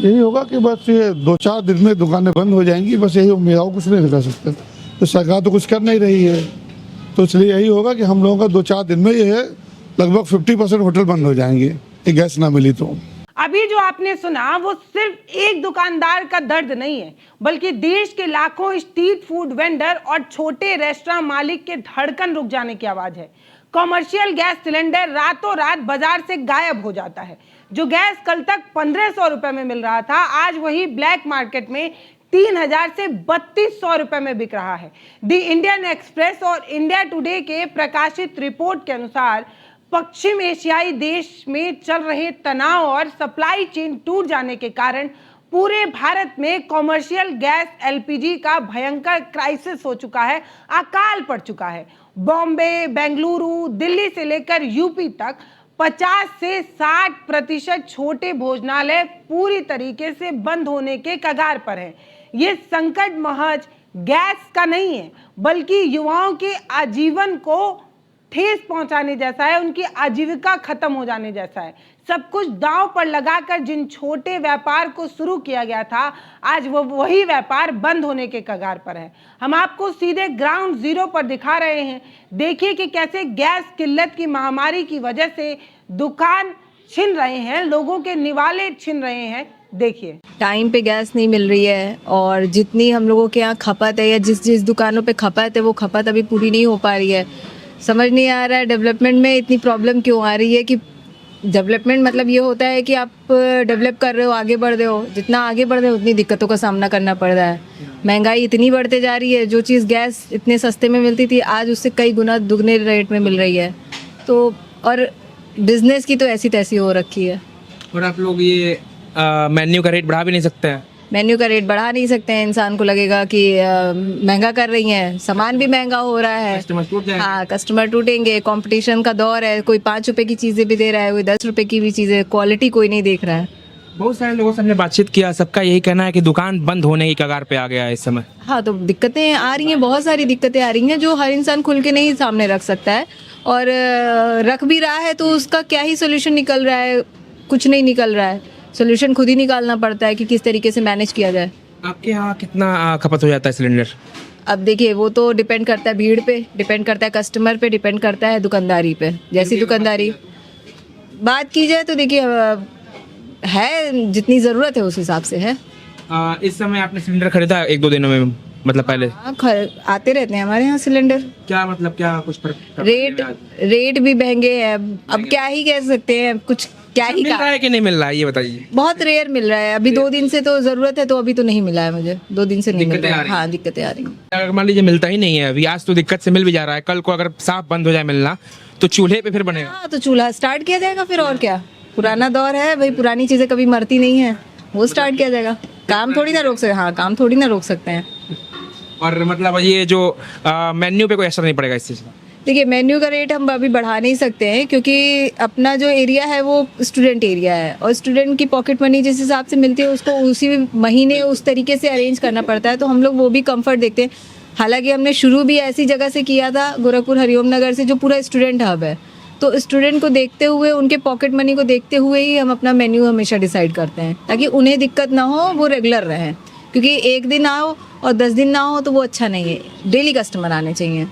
यही होगा कि बस ये 2-4 दिन में दुकानें बंद हो जाएंगी, बस यही उम्मीद है, कुछ नहीं कर सकते। तो सरकार तो कुछ कर नहीं रही है, तो इसलिए यही होगा कि हम लोगों का 2-4 दिन में ये है लगभग 50% होटल बंद हो जाएंगे, ये गैस ना मिली तो। अभी जो आपने सुना वो सिर्फ एक दुकानदार का दर्द नहीं है, बल्कि देश के लाखों स्ट्रीट फूड वेंडर और छोटे रेस्टोरेंट मालिक के धड़कन रुक जाने की आवाज है। कमर्शियल गैस सिलेंडर रातों रात बाजार से गायब हो जाता है। जो गैस कल तक 1500 रुपए में मिल रहा था, आज वही ब्लैक मार्केट में 3000 से 3200 रुपए में बिक रहा है। द इंडियन एक्सप्रेस और इंडिया टुडे के प्रकाशित रिपोर्ट के अनुसार पश्चिम एशियाई देश में चल रहे तनाव और सप्लाई चेन टूट जाने के कारण पूरे भारत में कॉमर्शियल गैस एलपीजी का भयंकर क्राइसिस हो चुका है, अकाल पड़ चुका है। बॉम्बे, बेंगलुरु, दिल्ली से लेकर यूपी तक 50 से 60% छोटे भोजनालय पूरी तरीके से बंद होने के कगार पर हैं। ये संकट महज गैस का नहीं है, बल्कि युवाओं के आजीवन को ठेस पहुंचाने जैसा है, उनकी आजीविका खत्म हो जाने जैसा है। सब कुछ दांव पर लगाकर जिन छोटे व्यापार को शुरू किया गया था, आज वो वही व्यापार बंद होने के कगार पर है। हम आपको सीधे ग्राउंड जीरो पर दिखा रहे हैं। देखिए कि कैसे गैस किल्लत की महामारी की वजह से दुकान छिन रहे हैं, लोगों के निवाले छिन रहे हैं। देखिए, टाइम पे गैस नहीं मिल रही है और जितनी हम लोगों के यहाँ खपत है या जिस जिस दुकानों पे खपत है वो खपत अभी पूरी नहीं हो पा रही है। समझ नहीं आ रहा है डेवलपमेंट में इतनी प्रॉब्लम क्यों आ रही है। कि डेवलपमेंट मतलब ये होता है कि आप डेवलप कर रहे हो, आगे बढ़ रहे हो, जितना आगे बढ़ रहे हो उतनी दिक्कतों का सामना करना पड़ रहा है। महंगाई इतनी बढ़ते जा रही है, जो चीज़ गैस इतने सस्ते में मिलती थी आज उससे कई गुना दुगने रेट में मिल रही है। तो और बिजनेस की तो ऐसी तैसी हो रखी है। और आप लोग ये मेन्यू का रेट बढ़ा भी नहीं सकते हैं। मेन्यू का रेट बढ़ा नहीं सकते हैं, इंसान को लगेगा कि महंगा कर रही हैं, सामान भी महंगा हो रहा है। कस्टमर टूट जाएंगे। हाँ, कस्टमर टूटेंगे, कंपटीशन का दौर है, कोई 5 रुपए की चीज़ें भी दे रहा है, कोई 10 रुपए की भी चीज़ें, क्वालिटी कोई नहीं देख रहा है। बहुत सारे लोगों से हमने बातचीत किया, सबका यही कहना है कि दुकान बंद होने की कगार पे आ गया है इस समय। हाँ, तो दिक्कतें आ रही हैं, बहुत सारी दिक्कतें आ रही हैं जो हर इंसान खुल के नहीं सामने रख सकता है। और रख भी रहा है तो उसका क्या ही सोल्यूशन निकल रहा है, कुछ नहीं निकल रहा है। सोल्यूशन खुद ही निकालना पड़ता है कि किस तरीके से मैनेज किया जाए। आपके यहाँ कितना खपत हो जाता है सिलेंडर? अब देखिए, वो तो डिपेंड करता है भीड़ पे, डिपेंड करता है कस्टमर पे, डिपेंड करता है दुकानदारी पे। जैसी दुकानदारी बात की जाए तो देखिए है, जितनी ज़रूरत है उस हिसाब से है। इस समय आपने सिलेंडर खरीदा 1-2 दिनों में, मतलब पहले? हाँ, आते रहते हैं हमारे यहाँ सिलेंडर। क्या मतलब, क्या कुछ रेट भी महंगे हैं। अब क्या ही कह सकते हैं, कुछ क्या ही मिल रहा है कि नहीं मिल रहा है ये बताइए। बहुत रेयर मिल रहा है। अभी 2 दिन से तो ज़रूरत है, तो अभी तो नहीं मिला है मुझे, 2 दिन से नहीं मिल रहा है। हाँ, दिक्कतें आ रही हैं। अगर मान लीजिए मिलता ही नहीं है अभी, आज तो दिक्कत से मिल भी जा रहा है, कल को अगर साफ बंद हो जाए मिलना तो चूल्हे पे फिर बनेगा। हाँ, तो चूल्हा स्टार्ट किया जाएगा फिर, और क्या। पुराना दौर है भाई, पुरानी चीज़ें कभी मरती नहीं है, वो स्टार्ट किया जाएगा। काम थोड़ी ना रोक सकते। हाँ, काम थोड़ी ना रोक सकते हैं। और मतलब ये जो मेन्यू पे कोई असर नहीं पड़ेगा इस चीज़ का? देखिए, मेन्यू का रेट हम अभी बढ़ा नहीं सकते हैं, क्योंकि अपना जो एरिया है वो स्टूडेंट एरिया है और स्टूडेंट की पॉकेट मनी जिस हिसाब से मिलती है उसको उसी महीने उस तरीके से अरेंज करना पड़ता है। तो हम लोग वो भी कंफर्ट देखते हैं। हालांकि हमने शुरू भी ऐसी जगह से किया था, गोरखपुर हरिओम नगर से, जो पूरा स्टूडेंट हब है। तो स्टूडेंट को देखते हुए, उनके पॉकेट मनी को देखते हुए ही हम अपना मेन्यू हमेशा डिसाइड करते हैं, ताकि उन्हें दिक्कत ना हो, वो रेगुलर रहें। क्योंकि एक दिन आओ और 10 दिन ना हो तो वो अच्छा नहीं है। डेली कस्टमर आने चाहिए।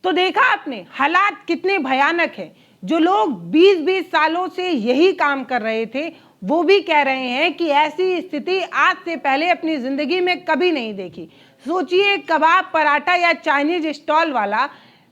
तो देखा आपने हालात कितने भयानक हैं। जो लोग 20-20 सालों से यही काम कर रहे थे, वो भी कह रहे हैं कि ऐसी स्थिति आज से पहले अपनी जिंदगी में कभी नहीं देखी। सोचिए, कबाब, पराठा या चाइनीज स्टॉल वाला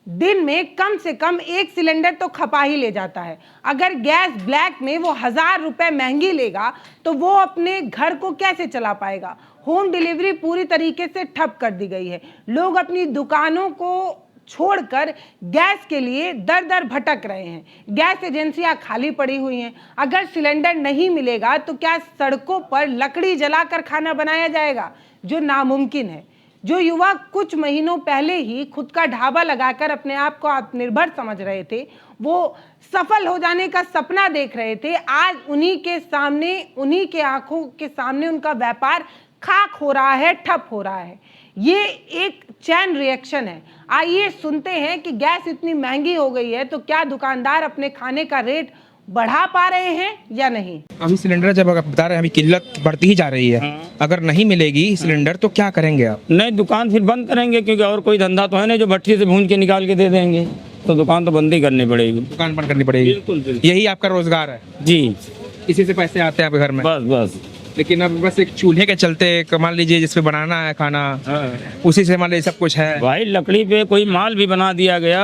दिन में कम से कम 1 सिलेंडर तो खपा ही ले जाता है। अगर गैस ब्लैक में वो 1000 रुपए महंगी लेगा तो वो अपने घर को कैसे चला पाएगा। होम डिलीवरी पूरी तरीके से ठप कर दी गई है। लोग अपनी दुकानों को छोड़कर गैस के लिए दर दर भटक रहे हैं। गैस एजेंसियां खाली पड़ी हुई हैं। अगर सिलेंडर नहीं मिलेगा तो क्या सड़कों पर लकड़ी जलाकर खाना बनाया जाएगा, जो नामुमकिन है। जो युवा कुछ महीनों पहले ही खुद का ढाबा लगाकर अपने आप को आत्मनिर्भर समझ रहे थे, वो सफल हो जाने का सपना देख रहे थे, आज उन्हीं के सामने, उन्हीं के आंखों के सामने उनका व्यापार खाक हो रहा है, ठप हो रहा है। ये एक चैन रिएक्शन है। आइए सुनते हैं कि गैस इतनी महंगी हो गई है तो क्या दुकानदार अपने खाने का रेट बढ़ा पा रहे हैं या नहीं। अभी सिलेंडर जब आप बता रहे हैं अभी किल्लत बढ़ती ही जा रही है, अगर नहीं मिलेगी सिलेंडर तो क्या करेंगे आप? नहीं, दुकान फिर बंद करेंगे, क्योंकि और कोई धंधा तो है नहीं जो भट्टी से भून के निकाल के दे देंगे, तो दुकान तो बंद ही करनी पड़ेगी। दुकान बंद करनी पड़ेगी। बिल्कुल। यही आपका रोजगार है, जी, इसी से पैसे आते हैं आपके घर में? बस बस। लेकिन अब बस एक चूल्हे के चलते मान लीजिए जिस पे बनाना है खाना, उसी से मान लीजिए सब कुछ है। भाई लकड़ी पे कोई माल भी बना दिया गया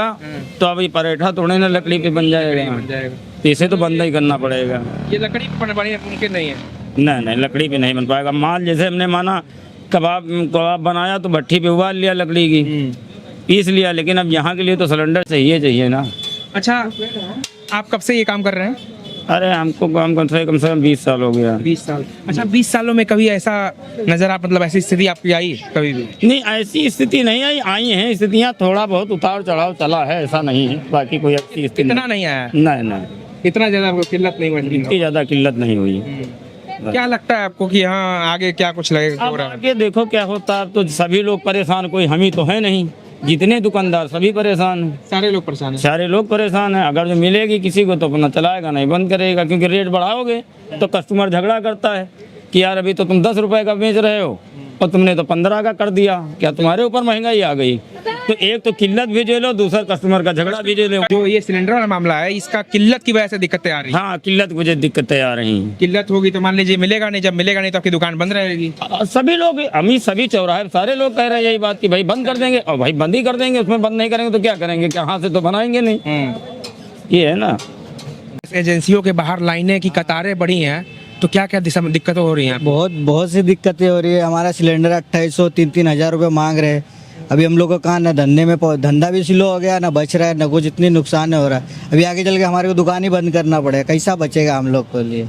तो अभी पराठा थोड़े ना लकड़ी पे बन जाएगा, तो इसे तो बंद ही करना पड़ेगा। ये लकड़ी पर बनना मुमकिन नहीं है। नहीं, लकड़ी पे नहीं बन पाएगा माल। जैसे हमने माना कबाब बनाया तो भट्टी पे उबाल लिया, लकड़ी की पीस लिया, लेकिन अब यहाँ के लिए तो सिलेंडर चाहिए ना। अच्छा, आप कब से ये काम कर रहे हैं? अरे हमको कम से कम 20 साल हो गया। 20 साल। अच्छा, 20 सालों में कभी ऐसा नजर आप मतलब ऐसी स्थिति आपकी आई कभी भी? नहीं, ऐसी स्थिति नहीं आई हैं स्थितियाँ, थोड़ा बहुत उतार चढ़ाव चला है, ऐसा नहीं है, बाकी कोई ऐसी स्थिति इतना नहीं आया? नहीं, इतना ज्यादा आपको किल्लत नहीं हुई? इतनी ज़्यादा किल्लत नहीं हुई। क्या लगता है आपको कि हाँ आगे क्या कुछ लगेगा हो अब रहा है? आगे देखो क्या होता है। तो सभी लोग परेशान, कोई हम ही तो है नहीं, जितने दुकानदार सभी परेशान हैं, सारे लोग परेशान हैं। सारे लोग परेशान हैं। अगर जो मिलेगी किसी को तो अपना चलाएगा, नहीं बंद करेगा, क्योंकि रेट बढ़ाओगे तो कस्टमर झगड़ा करता है कि यार अभी तो तुम 10 रुपए का बेच रहे हो और तुमने तो 15 का कर दिया, क्या तुम्हारे ऊपर महंगाई आ गई? तो एक तो किल्लत भी झेलो, दूसरा कस्टमर का झगड़ा भी झेलो। जो ये सिलेंडर वाला मामला है, इसका किल्लत की वजह से दिक्कतें आ रही हैं। हाँ, किल्लत मुझे दिक्कतें आ रही हैं। किल्लत होगी तो मान लीजिए मिलेगा नहीं, जब मिलेगा नहीं तो आपकी दुकान बंद रहेगी। सभी लोग, हम ही सभी चौराहे सारे लोग कह रहे हैं यही बात कि भाई बंद कर देंगे, और भाई बंद ही कर देंगे। उसमें बंद नहीं करेंगे तो क्या करेंगे? क्या हाथ से तो बनाएंगे नहीं, ये है ना। एजेंसियों के बाहर लाइनें की कतारें बढ़ी हैं, तो क्या क्या दिक्कतें हो रही हैं? बहुत सी दिक्कतें हो रही है। हमारा सिलेंडर 2800 3-3 हज़ार रुपये मांग रहे हैं। अभी हम लोग का कहाँ ना धंधा भी स्लो हो गया, ना बच रहा है, ना कुछ, इतनी नुकसान हो रहा है। अभी आगे चल के हमारे को दुकान ही बंद करना पड़ेगा, कैसा बचेगा हम लोग के लिए?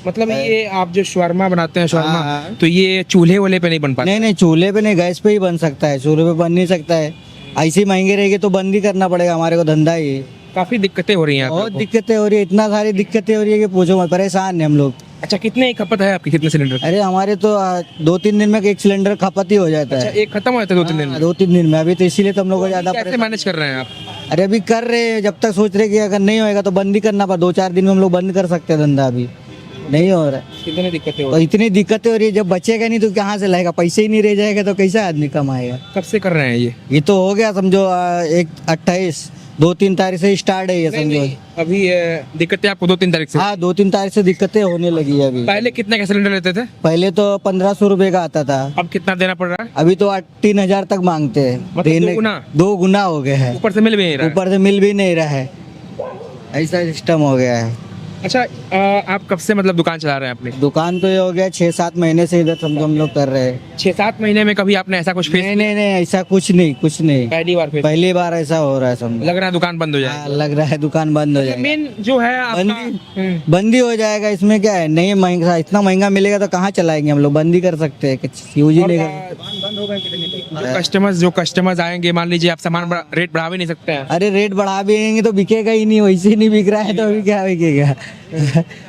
मतलब ये आप जो शवारमा बनाते हैं शवारमा, हाँ। तो ये चूल्हे वाले पे नहीं बन पाता? नहीं, चूल्हे पे नहीं, गैस पे ही बन सकता है, चूल्हे पे बन नहीं सकता है। ऐसी महंगी रहेगी तो बंद ही करना पड़ेगा हमारे को धंधा ही। काफी दिक्कतें हो रही हैं बहुत आपको? दिक्कतें हो रही है, इतना सारी दिक्कतें हो रही है कि पूछो मत, परेशान है हम लोग। अच्छा, कितने खपत है आपकी, कितने सिलेंडर? अरे हमारे तो 2-3 दिन में एक सिलेंडर खपत ही हो जाता अच्छा, है। एक खत्म हो जाता है 2-3 दिन में? 2-3 दिन में। अभी तो इसीलिए तो हम लोग को ज्यादा कैसे मैनेज कर रहे हैं आप? अरे अभी कर रहे हैं, जब तक सोच रहे कि अगर नहीं होएगा तो बंद ही करना पड़ा। 2-4 दिन में हम लोग बंद कर सकते हैं धंधा, अभी नहीं हो रहा है। कितनी दिक्कतें हो तो रही इतनी दिक्कतें हो रही है, जब बचेगा नहीं तो कहाँ से लाएगा? पैसे ही नहीं रह जाएगा तो कैसे आदमी कमाएगा? हैं? कब से कर रहे हैं ये? ये तो हो गया समझो 2-3 तारीख से स्टार्ट है ये, समझो। अभी दिक्कतें आपको 2-3 तारीख से? हाँ, 2-3 तारीख से दिक्कतें होने लगी है अभी। पहले कितने का सिलेंडर लेते थे? पहले तो 1500 रुपए का आता था, अब कितना देना पड़ रहा है? अभी तो 3 हज़ार तक मांगते हैं। मतलब 2 गुना? 2 गुना हो गए हैं, ऊपर से मिल भी नहीं रहा है। ऊपर से मिल भी नहीं रहा है, ऐसा सिस्टम हो गया है। अच्छा, आप कब से मतलब दुकान चला रहे हैं अपनी? दुकान तो ये हो गया 6-7 महीने से इधर समझो हम लोग कर रहे हैं। 6-7 महीने में कभी आपने ऐसा कुछ फेस? नहीं, ऐसा कुछ नहीं। पहली बार फेस? पहली बार ऐसा हो रहा है समझो। लग रहा है दुकान बंद हो हाँ, जाएगी? लग रहा है दुकान बंद हो जाएगी। मेन जो है बंदी हो जाएगा, इसमें क्या है? नहीं महंगा, इतना महंगा मिलेगा तो कहाँ चलाएंगे हम लोग? बंद ही कर सकते हैं, कुछ यूज ही नहीं कर। जो कस्टमर्स आएंगे, मान लीजिए आप सामान रेट बढ़ा भी नहीं सकते हैं। अरे रेट बढ़ा भी देंगे तो बिकेगा ही नहीं, वैसे ही नहीं बिक रहा है तो अभी क्या बिकेगा?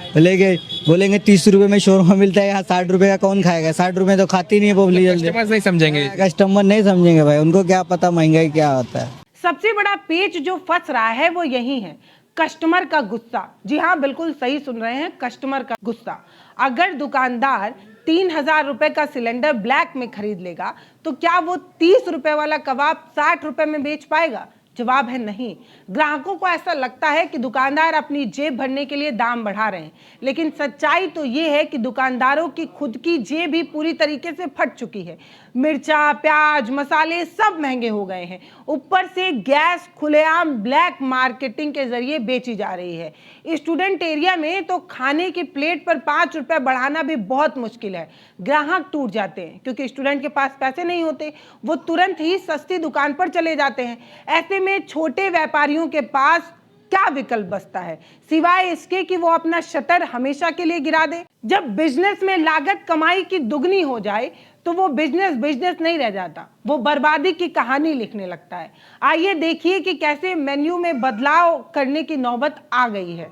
बोलेंगे 30 रुपए में शोरमा मिलता है, यहाँ 60 रुपए का कौन खाएगा? 60 रुपए तो खाती नहीं है पब्लिक जल्दी। कस्टमर्स नहीं समझेंगे। कस्टमर नहीं समझेंगे भाई, उनको क्या पता महंगाई क्या होता है। सबसे बड़ा पेच जो फंस रहा है वो यही है, कस्टमर का गुस्सा। जी हाँ, बिल्कुल सही सुन रहे हैं, कस्टमर का गुस्सा। अगर दुकानदार 3,000 रुपए का सिलेंडर ब्लैक में खरीद लेगा तो क्या वो 30 रुपए वाला कबाब 60 रुपए में बेच पाएगा? जवाब है नहीं। ग्राहकों को ऐसा लगता है कि दुकानदार अपनी जेब भरने के लिए दाम बढ़ा रहे हैं, लेकिन सच्चाई तो ये है कि दुकानदारों की खुद की जेब भी पूरी तरीके से फट चुकी है। मिर्चा, प्याज, मसाले सब महंगे हो गए हैं, ऊपर से गैस खुलेआम ब्लैक मार्केटिंग के जरिए बेची जा रही है। स्टूडेंट एरिया में तो खाने की प्लेट पर 5 रुपए बढ़ाना भी बहुत मुश्किल है। ग्राहक टूट जाते हैं क्योंकि स्टूडेंट के पास पैसे नहीं होते, वो तुरंत ही सस्ती दुकान पर चले जाते हैं। ऐसे में छोटे व्यापारियों के पास क्या विकल्प बचता है सिवाय इसके कि वो अपना शटर हमेशा के लिए गिरा दे? जब बिजनेस में लागत कमाई की दुगनी हो जाए तो वो बिजनेस नहीं रह जाता, वो बर्बादी की कहानी लिखने लगता है। आइए देखिए कि कैसे मेन्यू में बदलाव करने की नौबत आ गई है।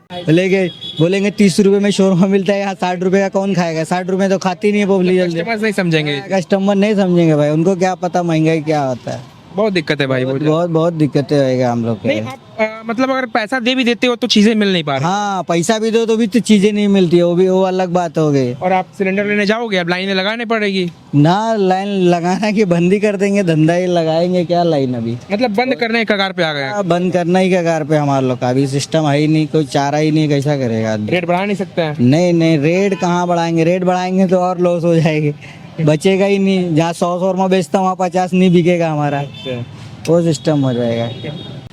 बोलेंगे 30 रुपए में शोरमा मिलता है, यहाँ 60 रुपए का कौन खाएगा? 60 रुपए तो खाती नहीं है पब्लिक जल्दी। कस्टमर्स नहीं समझेंगे। कस्टमर नहीं समझेंगे भाई, उनको क्या पता महंगाई क्या होता है। बहुत दिक्कत है भाई, बहुत ज्यादा। बहुत बहुत दिक्कतें होएगा हम लोग नहीं के। आप मतलब अगर पैसा दे भी देते हो तो चीजें मिल नहीं पा रही। हाँ, पैसा भी दो तो भी तो चीजें नहीं मिलती है, वो अलग बात हो गई। और आप सिलेंडर लेने जाओगे, अब लाइनें लगानी पड़ेगी। ना लाइन लगाना की बंद ही कर देंगे, धंधा ही लगाएंगे क्या लाइन अभी। मतलब बंद करने के कगार पे आ गए। बंद करना ही कगार पे हमारे लोग का, अभी सिस्टम है ही नहीं, कोई चारा ही नहीं, कैसा करेगा आदमी। रेट बढ़ा नहीं सकते हैं। नहीं नहीं, रेट कहाँ बढ़ाएंगे, रेट बढ़ाएंगे तो और लॉस हो जाएगी, बचेगा ही नहीं। जहाँ 100 में बेचता हूँ वहाँ 50 नहीं बिकेगा हमारा, वो सिस्टम हो जाएगा।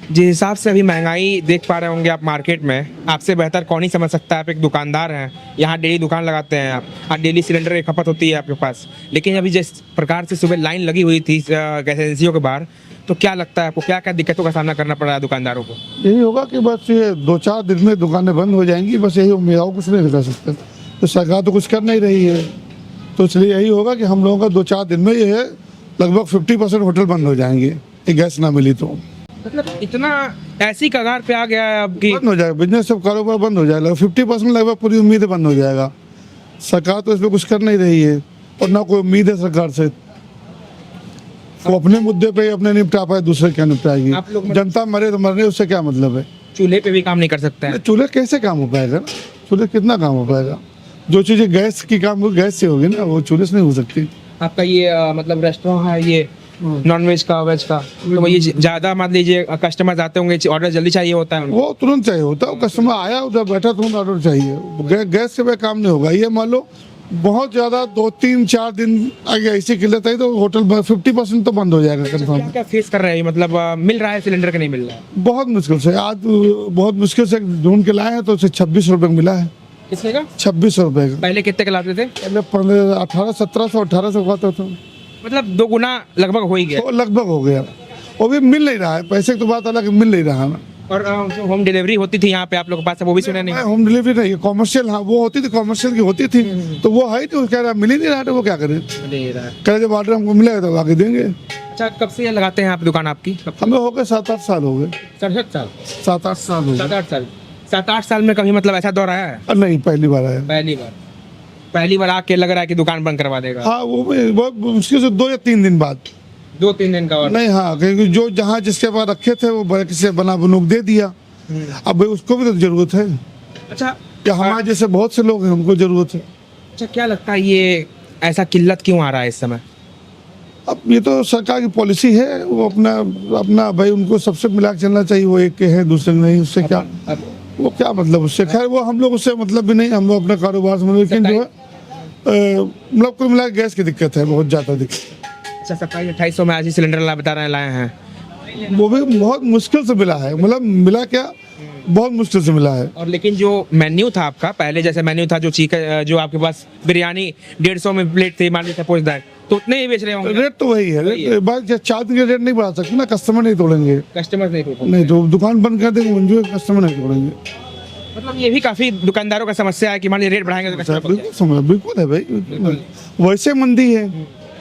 जिस हिसाब से अभी महंगाई देख पा रहे होंगे आप मार्केट में, आपसे बेहतर कौन ही समझ सकता है। आप एक दुकानदार हैं, यहाँ डेली दुकान लगाते हैं आप डेली सिलेंडर की खपत होती है आपके पास। लेकिन अभी जिस प्रकार से सुबह लाइन लगी हुई थी गैस एजेंसियों के बाहर, तो क्या लगता है आपको, क्या क्या दिक्कतों का सामना करना पड़ रहा है दुकानदारों को? यही होगा कि बस ये 2-4 दिन में दुकानें बंद हो जाएंगी, बस यही उम्मीद है, कुछ नहीं कर सकते। तो सरकार तो कुछ कर नहीं रही है, तो इसलिए यही होगा कि हम लोगों का 2-4 दिन में ये है लगभग 50% होटल बंद हो जाएंगे, ये गैस ना मिली तो। मतलब इतना ऐसी कगार पे आ गया है अब कि बंद हो जाएगा, बिजनेस सब कारोबार बंद हो जाएगा, 50% लगभग पूरी उम्मीद है बंद हो जाएगा। सरकार तो इसमें कुछ कर नहीं रही है और ना कोई उम्मीद है सरकार से। वो अपने मुद्दे पे अपने निपटा पाए, दूसरे क्या आप लोग निपटाएगी। जनता मरे तो मरने, उससे क्या मतलब है। चूल्हे पे भी काम नहीं कर सकते हैं। चूल्हे कैसे काम हो पाएगा ना, चूल्हे कितना काम हो पाएगा। जो चीज़ें गैस की काम हो गैस से होगी ना, वो चूल्हे से नहीं हो सकती। आपका ये मतलब रेस्टोरेंट है ये नॉन वेज का वेज का, तो ये ज़्यादा मान लीजिए कस्टमर आते होंगे, ऑर्डर जल्दी चाहिए होता है उनको। वो तुरंत चाहिए होता है, कस्टमर आया उधर बैठा तुरंत ऑर्डर चाहिए। गैस से भी काम नहीं होगा। ये मान लो बहुत ज़्यादा 2-3-4 दिन आगे ऐसी किल्लत आई तो होटल 50% तो बंद हो जाएगा कंफर्म। क्या क्या फेस कर रहे हैं, मतलब मिल रहा है सिलेंडर के नहीं मिल रहा है? बहुत मुश्किल से, आज बहुत मुश्किल से ढूंढ के लाए हैं तो उसे 26 रुपये का मिला है। कितने का? 26 रुपये का। पहले कितने का लाते थे? पहले 1700-1800 का तो मतलब 2 गुना लगभग हो ही गया। वो लगभग हो गया। वो भी मिल नहीं रहा है, पैसे की तो बात अलग, मिल नहीं रहा है ना। और जो होम डिलीवरी होती थी यहाँ पे आप लोग के पास, वो भी सुने नहीं? होम डिलीवरी नहीं, कॉमर्शियल, हाँ वो होती थी, कॉमर्शियल की होती थी, तो वो है तो कह रहा मिल ही नहीं रहा, तो वो क्या करें। कह रहे जब ऑर्डर हमको मिलेगा तो आगे देंगे। अच्छा, कब से लगाते हैं आप दुकान आपकी? हमें हो गए 7-8 साल हो गए। 67 साल? 7-8 साल हो गए। 7-8 साल। 7-8 साल में कभी मतलब ऐसा दौर आया है? नहीं, पहली बार आया। पहली बार आके लग रहा है कि दुकान बंद करवा देगा। हाँ, वो भी बहुत मुश्किल से 2 या 3 दिन बाद। 2-3 दिन का और नहीं, हाँ, क्योंकि जो जहाँ जिसके पास रखे थे वो किसी से बना बनूक दे दिया। अब भाई उसको भी तो जरूरत है। अच्छा, या हमारे जैसे बहुत से लोग हैं, उनको जरूरत है। अच्छा, क्या लगता है ये ऐसा किल्लत क्यों आ रहा है इस समय? अब ये तो सरकार की पॉलिसी है, वो अपना भाई उनको सबसे मिला के चलना चाहिए। वो एक के है, दूसरे नहीं, उससे क्या वो क्या मतलब उससे। खैर वो हम लोग उससे मतलब भी नहीं, हम लोग अपने कारोबार से, लेकिन जो है मतलब कुल मिला गैस की दिक्कत है, बहुत ज़्यादा दिक्कत। अच्छा, 2700-2800 में आज ही सिलेंडर बता रहे हैं लाए हैं। वो भी बहुत मुश्किल से मिला है, मतलब मिला क्या, बहुत मुश्किल से मिला है। और लेकिन जो मेन्यू था आपका पहले, जैसे मेन्यू था जो चिकन, जो आपके पास बिरयानी 150 में प्लेट थी, मान लीजिए सपोज दैट, तो उतने ही बेच रहे होंगे। रेट तो वही है, बात 4 दिन के रेट नहीं बढ़ा सकते ना, कस्टमर नहीं तोड़ेंगे। कस्टमर नहीं तो दुकान बंद कर देंगे, मंजूर, कस्टमर नहीं तोड़ेंगे। मतलब ये भी काफी दुकानदारों का समस्या है कि मान लीजिए रेट बढ़ाएंगे तो कस्टमर बिल्कुल समझ, बिल्कुल है भाई, वैसे मंदी है,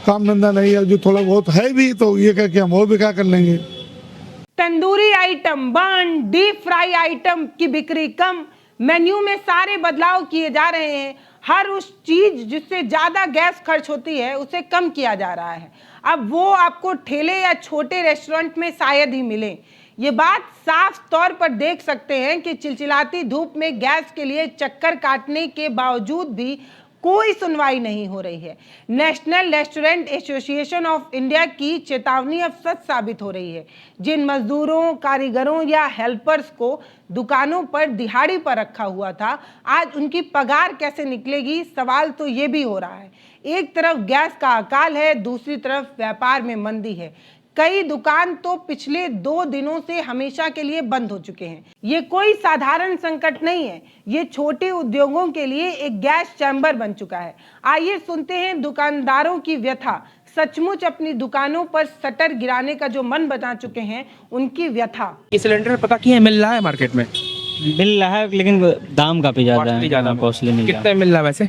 काम धंधा नहीं है, जो थोड़ा बहुत है भी तो ये करके हम और भी क्या कर लेंगे। Tandoori item burn, deep fry item की बिक्री कम, मेन्यू में सारे बदलाव किए जा रहे हैं। हर उस चीज जिससे ज्यादा गैस खर्च होती है उसे कम किया जा रहा है। अब वो आपको ठेले या छोटे रेस्टोरेंट में शायद ही मिले। ये बात साफ तौर पर देख सकते हैं कि चिलचिलाती धूप में गैस के लिए चक्कर काटने के बावजूद भी कोई सुनवाई नहीं हो रही है। National restaurant association of India की चेतावनी अब सच साबित हो रही है। जिन मजदूरों, कारीगरों या हेल्पर्स को दुकानों पर दिहाड़ी पर रखा हुआ था, आज उनकी पगार कैसे निकलेगी, सवाल तो ये भी हो रहा है। एक तरफ गैस का अकाल है, दूसरी तरफ व्यापार में मंदी है। कई दुकान तो पिछले 2 दिनों से हमेशा के लिए बंद हो चुके हैं। ये कोई साधारण संकट नहीं है, ये छोटे उद्योगों के लिए एक गैस चैम्बर बन चुका है। आइए सुनते हैं दुकानदारों की व्यथा। सचमुच अपनी दुकानों पर शटर गिराने का जो मन बना चुके हैं, उनकी व्यथा। ये सिलेंडर पता क्या है मिल रहा है मार्केट में? मिल रहा है लेकिन दाम काफ़ी ज़्यादा है, कॉस्टली मिल रहा है। कितने मिल रहा है वैसे?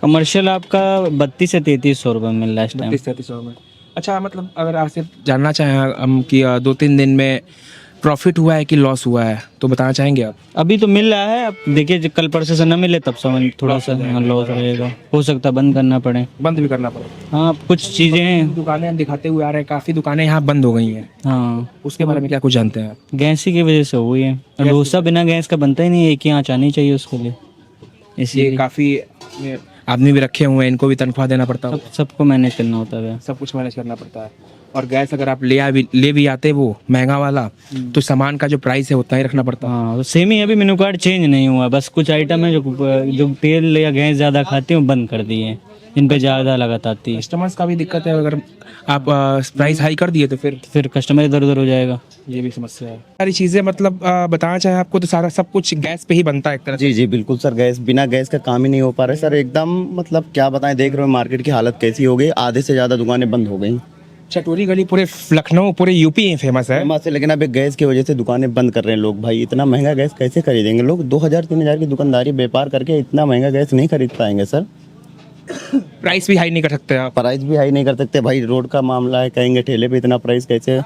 कमर्शियल आपका 32 से 3300 रुपये मिल रहा है इस टाइम। 32-3300 में। अच्छा, मतलब अगर आपसे जानना चाहें हम कि 2-3 दिन में प्रॉफिट हुआ है कि लॉस हुआ है, तो बताना चाहेंगे आप? अभी तो मिल रहा है, अब देखिए जब कल परसों से न मिले तब समझ थोड़ा सा लॉस रहेगा, हो सकता है बंद करना पड़े। बंद भी करना पड़ेगा। हाँ कुछ चीज़ें हैं। दुकानें हम दिखाते हुए आ रहे हैं, काफ़ी दुकानें यहाँ बंद हो गई हैं, हाँ उसके बारे में क्या कुछ जानते हैं आप? गैस ही की वजह से हुई है, और डोसा बिना गैस का बनता ही नहीं है, एक ही आँच आनी चाहिए उसके लिए, ये इसलिए काफ़ी आदमी भी रखे हुए हैं, इनको भी तनख्वाह देना पड़ता है, सबको मैनेज करना होता है। सब कुछ मैनेज करना पड़ता है। और गैस अगर आप ले भी आते वो महंगा वाला, तो सामान का जो प्राइस है उतना ही रखना पड़ता है। हाँ सेम ही, अभी मेनू कार्ड चेंज नहीं हुआ, बस कुछ आइटम है जो तेल या गैस ज़्यादा खाते हैं वो बंद कर दिए हैं, जिन पे ज़्यादा लागत आती है। कस्टमर्स का भी दिक्कत है, अगर आप प्राइस हाई कर दिए तो फिर कस्टमर इधर उधर हो जाएगा। ये भी समस्या है। सारी चीज़ें मतलब बताना चाहे आपको तो सारा सब कुछ गैस पे ही बनता है एक तरह से। जी जी बिल्कुल सर, गैस बिना गैस का काम ही नहीं हो पा रहा है सर, एकदम मतलब क्या बताएं, देख रहे हो मार्केट की हालत कैसी हो गई, आधे से ज़्यादा दुकानें बंद हो गई। चटोरी गली पूरे लखनऊ पूरे यूपी में फेमस है। फेमस है, लेकिन अब गैस की वजह से दुकानें बंद कर रहे हैं लोग। भाई इतना महंगा गैस कैसे खरीदेंगे लोग? 2000-3000 की दुकानदारी व्यापार करके इतना महंगा गैस नहीं खरीद पाएंगे सर। प्राइस भी हाई नहीं कर सकते आप। प्राइस भी हाई नहीं कर सकते भाई, रोड का मामला है, कहेंगे ठेले पे इतना प्राइस कैसे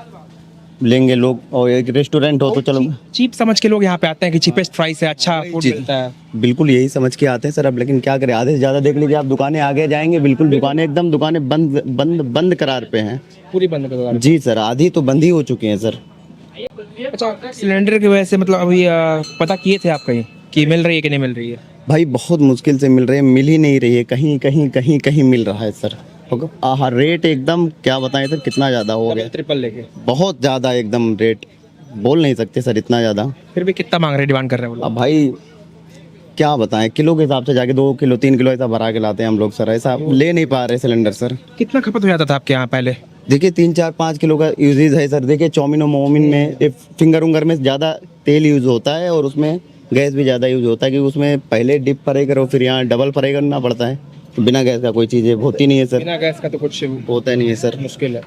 लेंगे लोग? और एक रेस्टोरेंट हो तो चलो, चीप समझ के लोग यहाँ पे आते हैं कि चीपेस्ट प्राइस है, अच्छा फूड जी। मिलता है। बिल्कुल यही समझ के आते हैं सर। अब लेकिन क्या करें, आधे से ज़्यादा देख लीजिए आप, दुकानें आगे जाएंगे बिल्कुल, दुकानें एकदम दुकानें बंद बंद बंद करार पे हैं। पूरी बंद कर दो। जी सर, आधी तो बंद ही हो चुकी हैं सर। अच्छा, सिलेंडर की वजह से मतलब अभी पता किए थे आप कहीं कि मिल रही है कि नहीं मिल रही है? भाई बहुत मुश्किल से मिल रहे हैं, मिल ही नहीं रही है, कहीं कहीं कहीं कहीं मिल रहा है सर। रेट एकदम क्या बताएं सर, कितना ज़्यादा हो गया, ट्रिपल लेके बहुत ज़्यादा एकदम रेट बोल नहीं सकते सर, इतना ज़्यादा। फिर भी कितना मांग रहे, डिमांड कर रहे हैं वो लोग? अब भाई क्या बताएं, किलो के हिसाब से जाके 2 किलो 3 किलो ऐसा भरा के लाते हैं हम लोग सर, ऐसा ले नहीं पा रहे सिलेंडर सर। कितना खपत हो जाता था आपके यहाँ पहले? देखिए 3-4-5 किलो का यूजेज है सर। देखिए चौमिन और मोमिन में फिंगर उंगर में ज़्यादा तेल यूज़ होता है, और उसमें गैस भी ज़्यादा यूज़ होता है, क्योंकि उसमें पहले डिप फ्राई करो फिर यहाँ डबल फ्राई करना पड़ता है। बिना गैस का कोई चीज़ होती नहीं है सर, बिना गैस का तो कुछ होता नहीं है सर,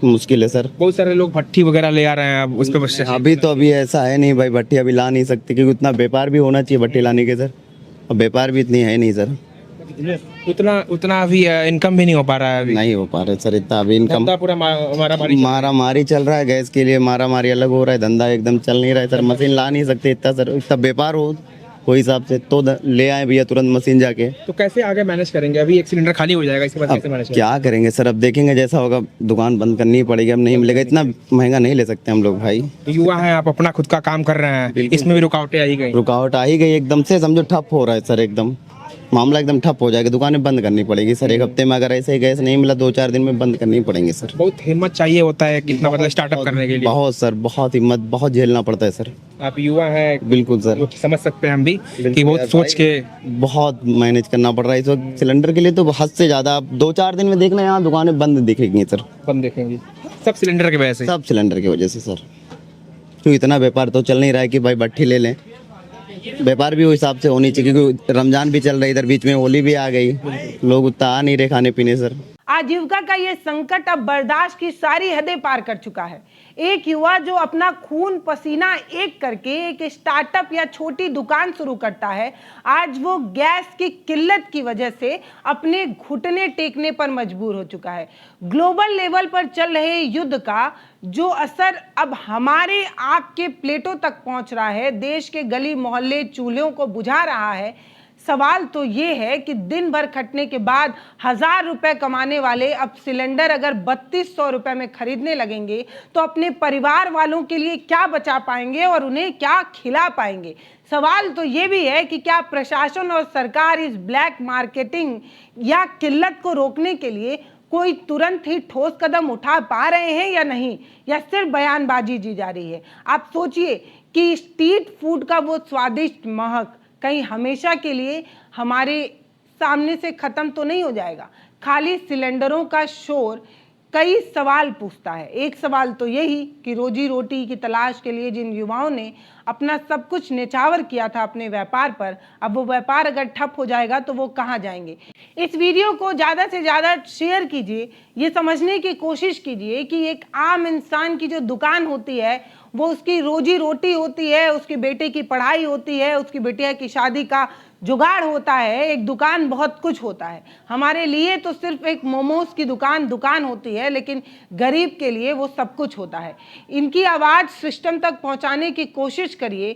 मुश्किल है सर। बहुत सारे लोग भट्ठी वगैरह ले आ रहे हैं, अब उस पे बस अभी ऐसा है नहीं भाई, भट्टी अभी ला नहीं सकती, क्योंकि उतना व्यापार भी होना चाहिए भट्टी लाने के सर, और व्यापार भी इतनी है नहीं सर, उतना अभी इनकम भी नहीं हो पा रहा है अभी। नहीं हो पा रहे सर इतना अभी इनकम। धंधा पूरा मारा मारी चल रहा है, गैस के लिए मारा मारी अलग हो रहा है, धंधा एकदम चल नहीं रहा है सर। मशीन ला नहीं सकते इतना सर, इतना व्यापार हो कोई हिसाब से तो ले आए भैया तुरंत मशीन जाके। तो कैसे आगे मैनेज करेंगे? अभी एक सिलेंडर खाली हो जाएगा, इसके बाद कैसे मैनेज क्या करेंगे सर, अब देखेंगे जैसा होगा, दुकान बंद करनी पड़ेगी, अब नहीं मिलेगा, इतना महंगा नहीं ले सकते हम लोग भाई। युवा हैं आप, अपना खुद का काम कर रहे हैं, इसमें भी रुकावटें आई गई। रुकावट आ ही गई एकदम से, समझो ठप हो रहा है सर, एकदम मामला एकदम ठप हो जाएगा, दुकानें बंद करनी पड़ेगी सर। एक हफ्ते में अगर ऐसे ही गैस नहीं मिला 2-4 दिन में बंद करनी पड़ेंगी सर। बहुत हिम्मत चाहिए होता है कितना मतलब स्टार्टअप करने के लिए। बहुत सर, बहुत हिम्मत, बहुत झेलना पड़ता है सर। आप युवा हैं, बिल्कुल सर, समझ सकते हैं हम भी कि बहुत सोच के बहुत मैनेज करना पड़ रहा है इस वक्त सिलेंडर के लिए, तो हद से ज़्यादा। आप 2-4 दिन में देखना यहाँ दुकानें बंद दिखेंगी सर, बंद देखेंगे, सब सिलेंडर की वजह से। सब सिलेंडर की वजह से सर, क्योंकि इतना व्यापार तो चल नहीं रहा है कि भाई भट्टी ले लें। व्यापार भी उस हिसाब से होनी चाहिए, क्योंकि रमजान भी चल रहा है, इधर बीच में होली भी आ गई, लोग उतना आ नहीं रहे खाने पीने सर। आजीविका का ये संकट अब बर्दाश्त की सारी हदें पार कर चुका है। एक युवा जो अपना खून पसीना एक करके एक स्टार्टअप या छोटी दुकान शुरू करता है, आज वो गैस की किल्लत की वजह से अपने घुटने टेकने पर मजबूर हो चुका है। ग्लोबल लेवल पर चल रहे युद्ध का जो असर अब हमारे आग के प्लेटों तक पहुंच रहा है, देश के गली मोहल्ले चूल्हों को बुझा रहा है। सवाल तो ये है कि दिन भर खटने के बाद 1000 रुपए कमाने वाले अब सिलेंडर अगर 3200 रुपए में खरीदने लगेंगे तो अपने परिवार वालों के लिए क्या बचा पाएंगे और उन्हें क्या खिला पाएंगे। सवाल तो ये भी है कि क्या प्रशासन और सरकार इस ब्लैक मार्केटिंग या किल्लत को रोकने के लिए कोई तुरंत ही ठोस कदम उठा पा रहे हैं या नहीं, या सिर्फ बयानबाजी की जा रही है। आप सोचिए कि स्ट्रीट फूड का वो स्वादिष्ट महक कहीं हमेशा के लिए हमारे सामने से खत्म तो नहीं हो जाएगा। खाली सिलेंडरों का शोर कई सवाल पूछता है। एक सवाल तो यही कि रोजी रोटी की तलाश के लिए जिन युवाओं ने अपना सब कुछ निछावर किया था अपने व्यापार पर, अब वो व्यापार अगर ठप हो जाएगा तो वो कहाँ जाएंगे। इस वीडियो को ज़्यादा से ज़्यादा शेयर कीजिए, ये समझने की कोशिश कीजिए कि एक आम इंसान की जो दुकान होती है वो उसकी रोजी रोटी होती है, उसकी बेटे की पढ़ाई होती है, उसकी बेटिया की शादी का जुगाड़ होता है, एक दुकान बहुत कुछ होता है। हमारे लिए तो सिर्फ एक मोमोज की दुकान होती है, लेकिन गरीब के लिए वो सब कुछ होता है। इनकी आवाज़ सिस्टम तक पहुंचाने की कोशिश करिए।